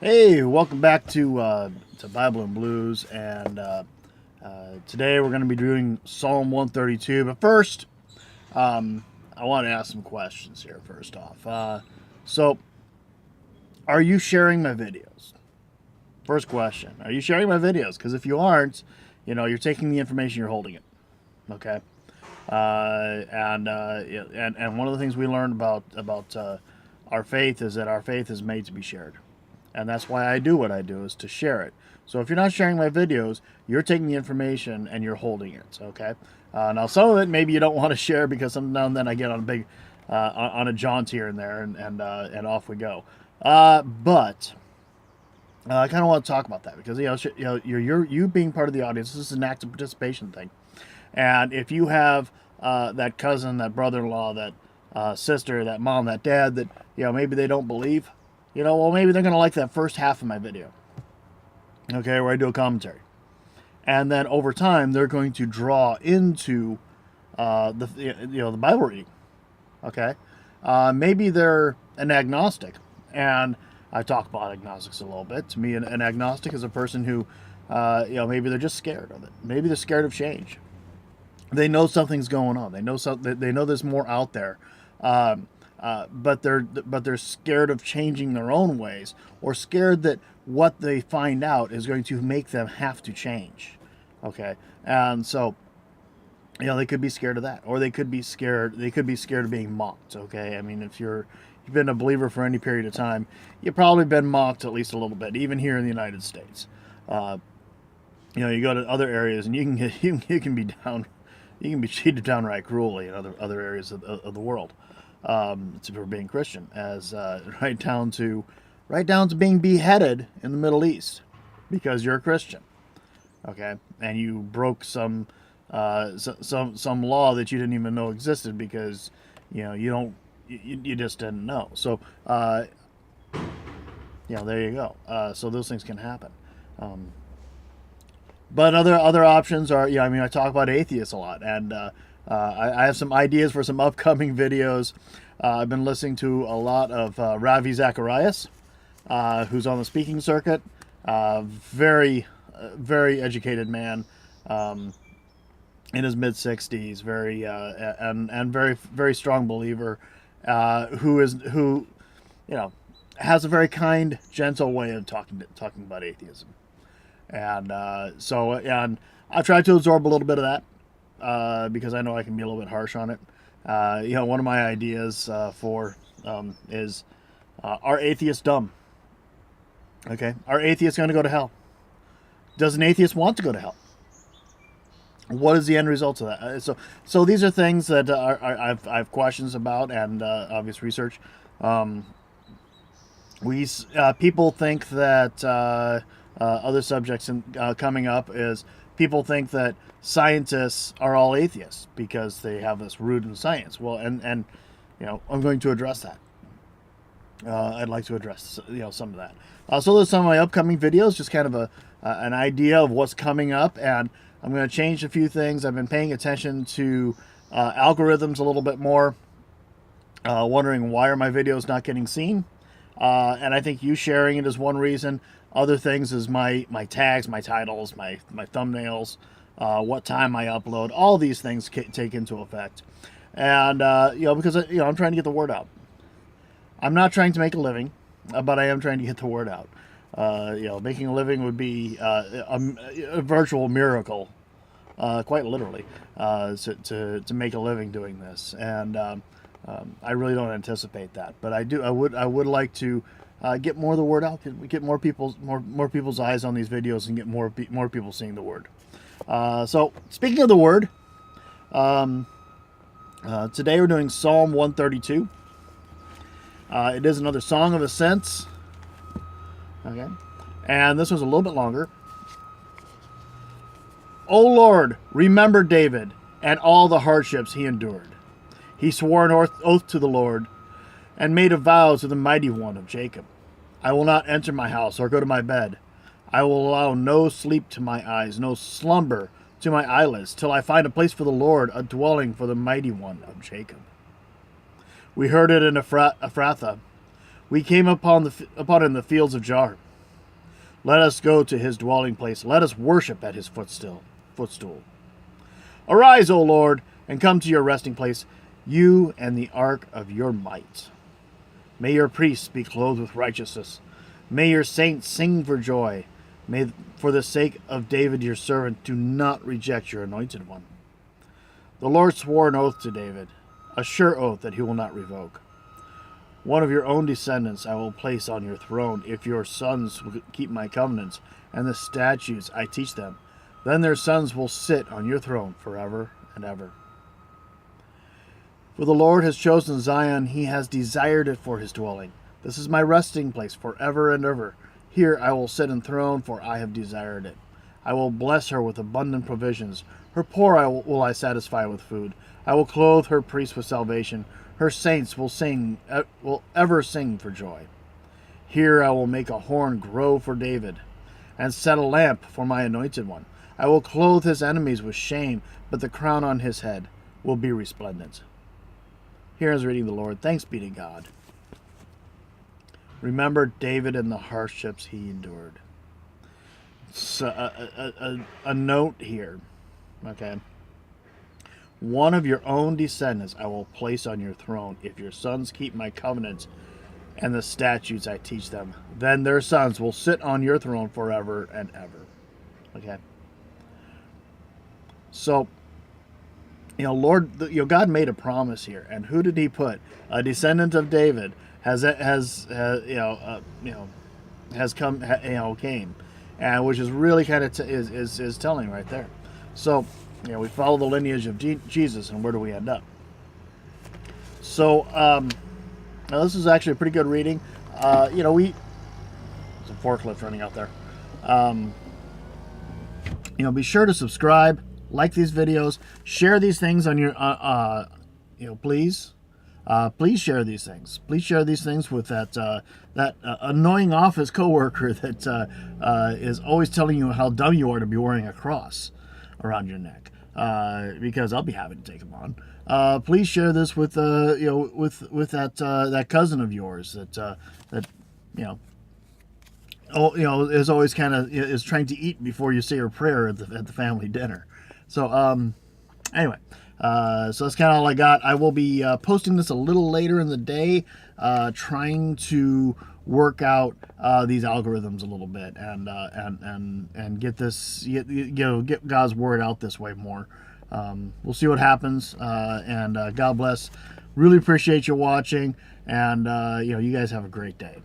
Hey, welcome back to Bible and Blues, and today we're going to be doing Psalm 132. But first, I want to ask some questions here. First off, so are you sharing my videos? First question: are you sharing my videos? Because if you aren't, you're taking the information, you're holding it. Okay, and one of the things we learned about our faith is that our faith is made to be shared. And that's why I do what I do, is to share it. So if you're not sharing my videos, you're taking the information and you're holding it. Okay. Now some of it maybe you don't want to share because some now and then I get on a big on a jaunt here and there, and off we go. But I kind of want to talk about that because you being part of the audience. This is an active participation thing, and if you have that cousin, that brother-in-law, that sister, that mom, that dad that maybe they don't believe, well, maybe they're going to like that first half of my video, okay, where I do a commentary. And then over time, they're going to draw into the Bible reading, okay? Maybe they're an agnostic, and I talk about agnostics a little bit. To me, an agnostic is a person who, maybe they're just scared of it. Maybe they're scared of change. They know something's going on. They know They know there's more out there. But they're scared of changing their own ways, or scared that what they find out is going to make them have to change. Okay, and so they could be scared of that, or they could be scared. They could be scared of being mocked. Okay, I mean, if you've been a believer for any period of time, you've probably been mocked at least a little bit, even here in the United States. You go to other areas and you can get you can be down, you can be treated downright cruelly in other areas of the world. For being Christian, as right down to being beheaded in the Middle East because you're a Christian, okay, and you broke some law that you didn't even know existed because you just didn't know. So there you go. So those things can happen. But other options are, I talk about atheists a lot, and I have some ideas for some upcoming videos. I've been listening to a lot of Ravi Zacharias, who's on the speaking circuit. Very educated man, in his mid 60s, and very strong believer, who has a very kind, gentle way of talking about atheism. And and I try to absorb a little bit of that, because I know I can be a little bit harsh on it. One of my ideas is, are atheists dumb? Okay, are atheists going to go to hell? Does an atheist want to go to hell? What is the end result of that? So these are things that I have questions about, and obvious research. People think that other subjects coming up is, people think that scientists are all atheists because they have this root in science. Well, and I'm going to address that. I'd like to address some of that. So there's some of my upcoming videos, just kind of an idea of what's coming up, and I'm going to change a few things. I've been paying attention to algorithms a little bit more, wondering why are my videos not getting seen, and I think you sharing it is one reason. Other things is my tags, my titles, my thumbnails, what time I upload. All these things take into effect, and because I'm trying to get the word out. I'm not trying to make a living, but I am trying to get the word out. Making a living would be a virtual miracle, quite literally, to make a living doing this, and I really don't anticipate that. But I would like to get more of the word out, get more people's eyes on these videos, and get more people seeing the word. So speaking of the word, today we're doing Psalm 132. It is another song of ascents. Okay, and this was a little bit longer. O Lord, remember David and all the hardships he endured. He swore an oath to the Lord and made a vow to the Mighty One of Jacob. I will not enter my house or go to my bed. I will allow no sleep to my eyes, no slumber to my eyelids, till I find a place for the Lord, a dwelling for the Mighty One of Jacob. We heard it in Ephrathah. We came upon it in the fields of Jaar. Let us go to his dwelling place. Let us worship at his footstool. Arise, O Lord, and come to your resting place, you and the ark of your might. May your priests be clothed with righteousness. May your saints sing for joy. May, for the sake of David your servant, do not reject your anointed one. The Lord swore an oath to David, a sure oath that he will not revoke. One of your own descendants I will place on your throne, if your sons will keep my covenants and the statutes I teach them. Then their sons will sit on your throne forever and ever. For the Lord has chosen Zion, he has desired it for his dwelling. This is my resting place forever and ever. Here I will sit enthroned, for I have desired it. I will bless her with abundant provisions. Her poor will I satisfy with food. I will clothe her priests with salvation. Her saints will ever sing for joy. Here I will make a horn grow for David, and set a lamp for my anointed one. I will clothe his enemies with shame, but the crown on his head will be resplendent. Here is reading the Lord. Thanks be to God. Remember David and the hardships he endured. So, a note here. Okay. One of your own descendants I will place on your throne, if your sons keep my covenants and the statutes I teach them. Then their sons will sit on your throne forever and ever. Okay. So, God made a promise here, and who did he put? A descendant of David came, and which is really kind of is telling right there. So, we follow the lineage of Jesus, and where do we end up? So, now this is actually a pretty good reading. There's a forklift running out there. Be sure to subscribe. Like these videos, share these things on your, please share these things. Please share these things with that annoying office coworker that is always telling you how dumb you are to be wearing a cross around your neck. Because I'll be happy to take them on. Please share this with that cousin of yours that is always kind of is trying to eat before you say your prayer at the family dinner. So, anyway, so that's kind of all I got. I will be posting this a little later in the day, trying to work out these algorithms a little bit and get this, get God's word out this way more. We'll see what happens, and God bless. Really appreciate you watching, and you guys have a great day.